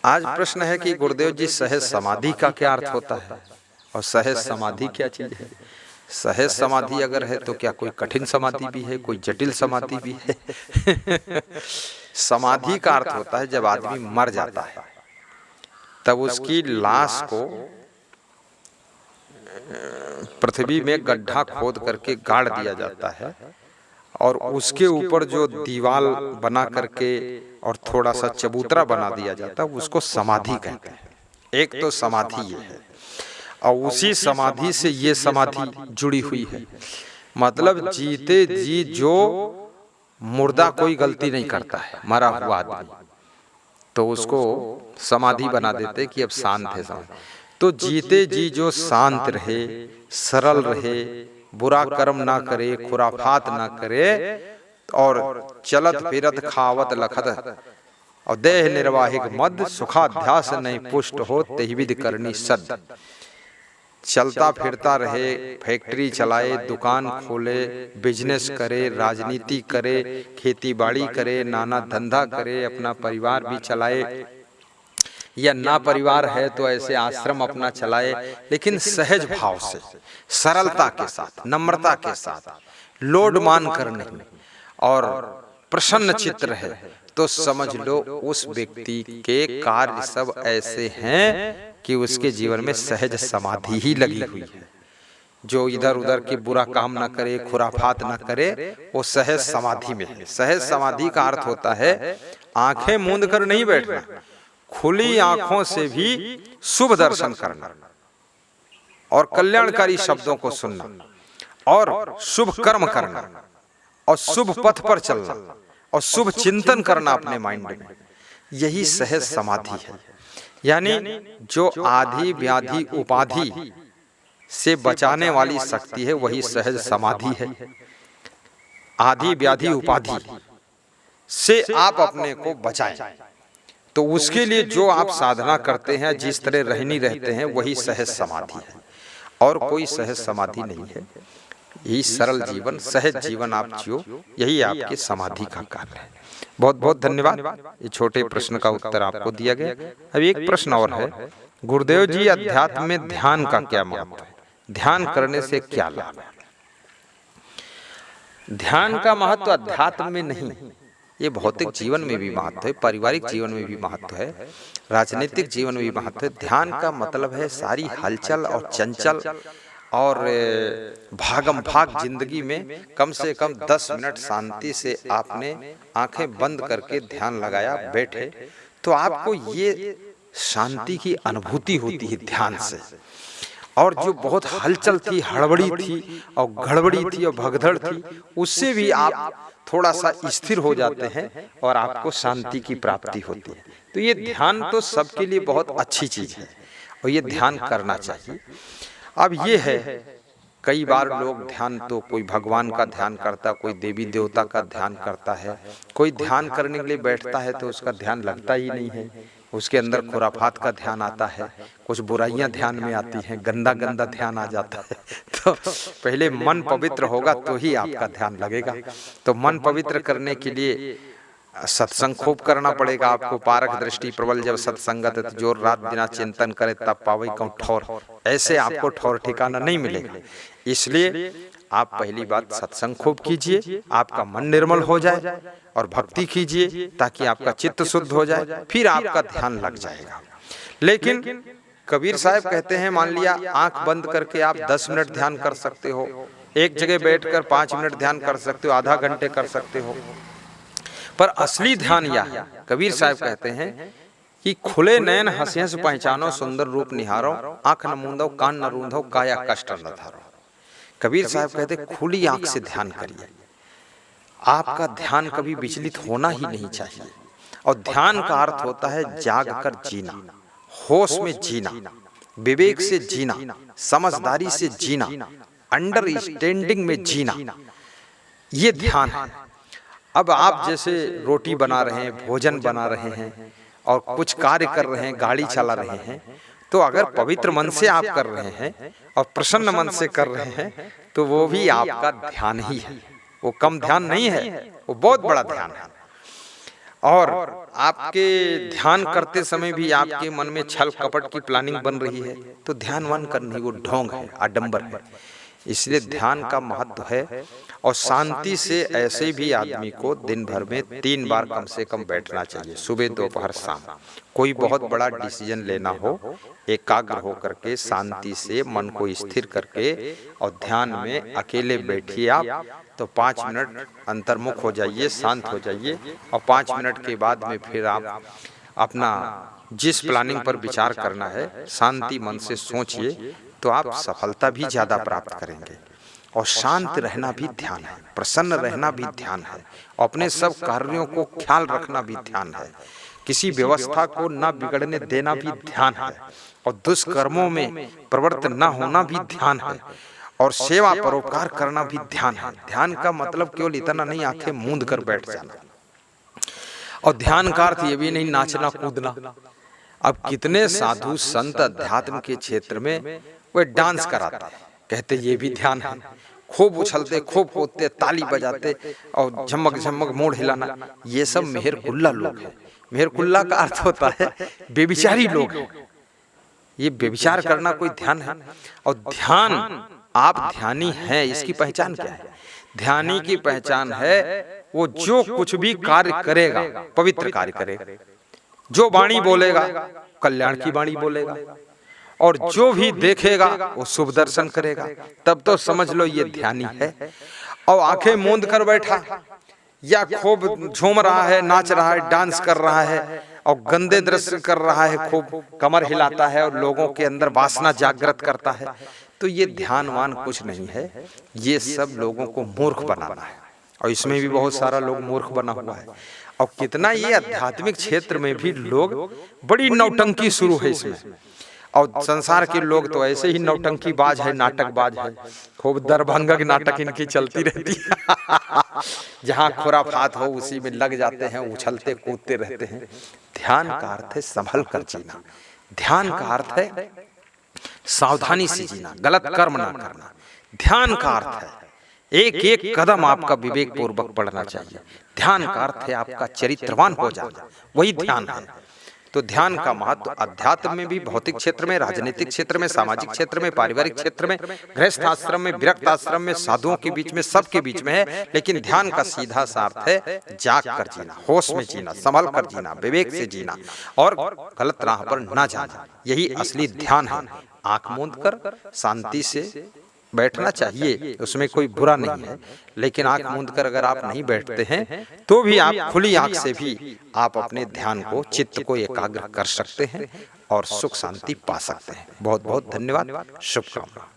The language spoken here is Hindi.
आज प्रश्न है कि गुरुदेव जी सहज समाधि का क्या अर्थ होता है और सहज समाधि क्या चीज है। सहज समाधि अगर है तो क्या कोई कठिन समाधि भी है, कोई जटिल समाधि भी है। समाधि का अर्थ होता है जब आदमी मर जाता है तब उसकी लाश को पृथ्वी में गड्ढा खोद करके गाड़ दिया जाता है और उसके ऊपर जो दीवाल बना करके और थोड़ा सा चबूतरा बना दिया जाता है उसको समाधि कहते हैं। एक तो समाधि ये है और उसी समाधि से ये समाधि जुड़ी हुई है। मतलब जीते जी जो मुर्दा कोई गलती नहीं करता है, मरा हुआ आदमी, तो उसको समाधि बना देते कि अब शांत है समाधि। तो जीते जी जो शांत रहे, सरल रहे, बुरा कर्म ना करे, खुराफात ना करे और चलत फिरत खावत लखत और देह निर्वाहिक मद सुखाध्यास नहीं पुष्ट हो तेहिविद करनी सद। चलता फिरता रहे, फैक्ट्री चलाए, दुकान खोले, बिजनेस करे, राजनीति करे, खेती बाड़ी करे, नाना धंधा करे, अपना परिवार भी चलाए या ना परिवार है तो ऐसे आश्रम अपना चलाए, लेकिन सहज भाव से, सरलता के साथ, नम्रता के साथ, लोड मान कर नहीं और प्रसन्न चित्त है, तो समझ लो उस व्यक्ति के कार्य सब ऐसे हैं कि उसके जीवन में सहज समाधि ही लगी हुई है। जो इधर उधर के बुरा काम ना करे, खुराफात ना करे, वो सहज समाधि में है। सहज समाधि का अर्थ होता है आंखें मूंद कर नहीं बैठना, खुली आंखों से भी शुभ दर्शन करना और कल्याणकारी शब्दों को सुनना और शुभ कर्म करना और शुभ पथ पर चलना और शुभ चिंतन करना अपने माइंड में, यही सहज समाधि है। यानी जो आधि व्याधि उपाधि से बचाने वाली शक्ति है वही सहज समाधि है। आधि व्याधि उपाधि से आप अपने को बचाएं, तो उसके लिए जो आप साधना करते हैं, जिस तरह रहनी रहते हैं, वही सहज समाधि है और कोई सहज समाधि नहीं है। यही सरल जीवन, सहज जीवन आप जियो, यही आपके समाधि का कार्य है। बहुत बहुत धन्यवाद। ये छोटे प्रश्न का उत्तर आपको दिया गया। अब एक प्रश्न और है, गुरुदेव जी अध्यात्म में ध्यान का क्या महत्व है, ध्यान करने से क्या लाभ है। ध्यान का महत्व अध्यात्म में नहीं, ये भौतिक जीवन में भी महत्व है, पारिवारिक जीवन में भी महत्व है, राजनीतिक जीवन में भी महत्व है। ध्यान का मतलब है सारी हलचल और चंचल और भागम भाग जिंदगी में कम से कम 10 मिनट शांति से आपने आंखें बंद करके ध्यान लगाया, बैठे, तो आपको ये शांति की अनुभूति होती है ध्यान से। और जो बहुत हलचल थी, हड़बड़ी थी और गड़बड़ी थी और भगदड़ थी, उससे भी आप थोड़ा सा स्थिर हो जाते हैं और आपको शांति की प्राप्ति होती है। तो ये ध्यान तो सबके लिए बहुत अच्छी चीज है और ये ध्यान करना चाहिए। अब ये है, कई बार लोग ध्यान, तो कोई भगवान का ध्यान करता, कोई देवी देवता का ध्यान करता है, कोई ध्यान करने के लिए बैठता है तो उसका ध्यान लगता ही नहीं है, उसके अंदर खुराफात का ध्यान आता है, कुछ बुराइयां ध्यान में आती हैं, गंदा गंदा ध्यान आ जाता है। तो पहले मन पवित्र होगा तो ही आपका ध्यान लगेगा। तो मन पवित्र करने के लिए सत्संग खूब करना पड़ेगा आपको। पारक दृष्टि प्रबल जब सत्संगत जोर रात बिना चिंतन करे तब पावे कहूं ठौर, ऐसे आपको ठौर ठिकाना नहीं मिलेगा। इसलिए आप पहली बात सत्संग खूब कीजिए, आपका मन निर्मल हो जाए और भक्ति कीजिए ताकि आपका चित्त शुद्ध हो जाए, फिर आपका ध्यान लग जाएगा। लेकिन कबीर साहब कहते हैं, मान लिया आंख बंद करके आप 10 मिनट ध्यान कर सकते हो, एक जगह बैठकर 5 मिनट ध्यान कर सकते हो, आधा घंटे कर सकते हो, पर असली ध्यान यह है, कबीर साहब कहते हैं कि खुले नयन हंस हंस पहचानो, सुंदर रूप निहारो, आंख न मूंदो, कान न रूंधो, काया कष्ट न धारो। कबीर साहब कहते खुली आंख से ध्यान करिए। आपका ध्यान कभी विचलित होना ही नहीं चाहिए। और ध्यान का अर्थ होता है जाग कर जीना, होश में जीना, विवेक से जीना, समझदारी से जीना, अंडरस्टैंडिंग में जीना, ये ध्यान है। अब आप जैसे रोटी बना रहे हैं, भोजन बना रहे हैं और कुछ कार्य कर रहे हैं, गाड़ी चला रहे हैं, तो अगर पवित्र मन से आप कर रहे हैं और प्रसन्न मन से कर रहे हैं तो वो भी आपका ध्यान ही है। वो कम ध्यान नहीं है, वो बहुत बड़ा ध्यान है। और आपके ध्यान करते समय भी आपके मन में छल कपट की प्लानिंग बन रही है तो ध्यान वन करनी वो ढोंग है, आडंबर है। इसलिए ध्यान का महत्व है। और शांति से ऐसे भी आदमी को दिन भर में 3 बार कम से कम बैठना चाहिए, सुबह दोपहर शाम। कोई बहुत बड़ा डिसीजन लेना हो, एकाग्र हो करके शांति से मन को स्थिर करके और ध्यान में अकेले बैठिए आप, तो 5 मिनट अंतर्मुख हो जाइए, शांत हो जाइए और 5 मिनट के बाद में फिर आप अपना जिस प्लानिंग पर विचार करना है शांति मन से सोचिए, तो आप सफलता भी ज़्यादा प्राप्त करेंगे। और शांत रहना भी ध्यान है, प्रसन्न रहना भी ध्यान है, अपने सब कार्यों को ख्याल रखना भी ध्यान है, किसी व्यवस्था को न बिगड़ने देना भी ध्यान है, और दुष्कर्मों में प्रवृत्त न होना भी ध्यान है, और सेवा परोपकार करना भी ध्यान है। ध्यान का मतलब केवल इतना नहीं आंखें मूंद कर बैठ जाना। और ध्यान का अर्थ ये भी नहीं नाचना कूदना। अब कितने साधु संत अध्यात्म के क्षेत्र में वे डांस कराते हैं, कहते ये भी ध्यान है, खूब उछलते, खूब कूदते, ताली बजाते और झमक झमक मोड़ हिलाना, ये सब मेहर कुल्ला लोग हैं। मेहर कुल्ला का अर्थ होता है बेविचारी लोग हैं। ये बेविचार करना कोई ध्यान है? और ध्यान, आप ध्यानी हैं, इसकी पहचान क्या है? ध्यानी की पहचान है वो जो कुछ भी कार्य करेगा पवित्र कार्य करेगा, जो वाणी बोलेगा कल्याण की वाणी बोलेगा, और जो भी देखेगा वो शुभ दर्शन करेगा। तब तो समझ लो ये ध्यानी है। और आंखें मूंद कर बैठा या खूब झूम रहा है, नाच रहा है, डांस कर रहा है और गंदे दृश्य कर रहा है, खूब कमर हिलाता है और लोगों के अंदर वासना जागृत करता है, तो ये ध्यानवान कुछ नहीं है। ये सब लोगों को मूर्ख बनाना है, और इसमें भी बहुत सारा लोग मूर्ख बना हुआ है। और कितना ये आध्यात्मिक क्षेत्र में भी लोग बड़ी नौटंकी शुरू है इसमें। और संसार के लोग तो ऐसे ही नौटंकी बाज है, नाटक बाज है, खूब दरभंगा की नाटक इनकी चलती रहती है। जहाँ खुराफात हो उसी में लग जाते हैं, उछलते कूदते रहते हैं। ध्यान का अर्थ है संभल कर जीना, ध्यान का अर्थ है सावधानी से जीना, गलत कर्म ना करना। ध्यान का अर्थ है एक एक कदम आपका विवेक पूर्वक बढ़ना चाहिए। ध्यान का अर्थ है आपका चरित्रवान हो जाना, वही ध्यान है। तो ध्यान का महत्व अध्यात्म में भी, भौतिक क्षेत्र में, राजनीतिक क्षेत्र में, सामाजिक क्षेत्र में, पारिवारिक क्षेत्र में, गृहस्थ आश्रम में, विरक्त आश्रम में, साधुओं के बीच में, सबके बीच में है। लेकिन ध्यान का सीधा सा अर्थ है जाग कर जीना, होश में जीना, संभल कर जीना, विवेक से जीना और गलत राह पर ना जाना। यही असली ध्यान है। आंख मूंद कर शांति से बैठना चाहिए, उसमें कोई बुरा नहीं है। लेकिन आंख मूंद कर अगर आप नहीं बैठते हैं तो भी आप खुली आंख से भी आप अपने ध्यान को, चित्त को एकाग्र कर सकते हैं और सुख शांति पा सकते हैं। बहुत बहुत धन्यवाद, शुभकामनाएं।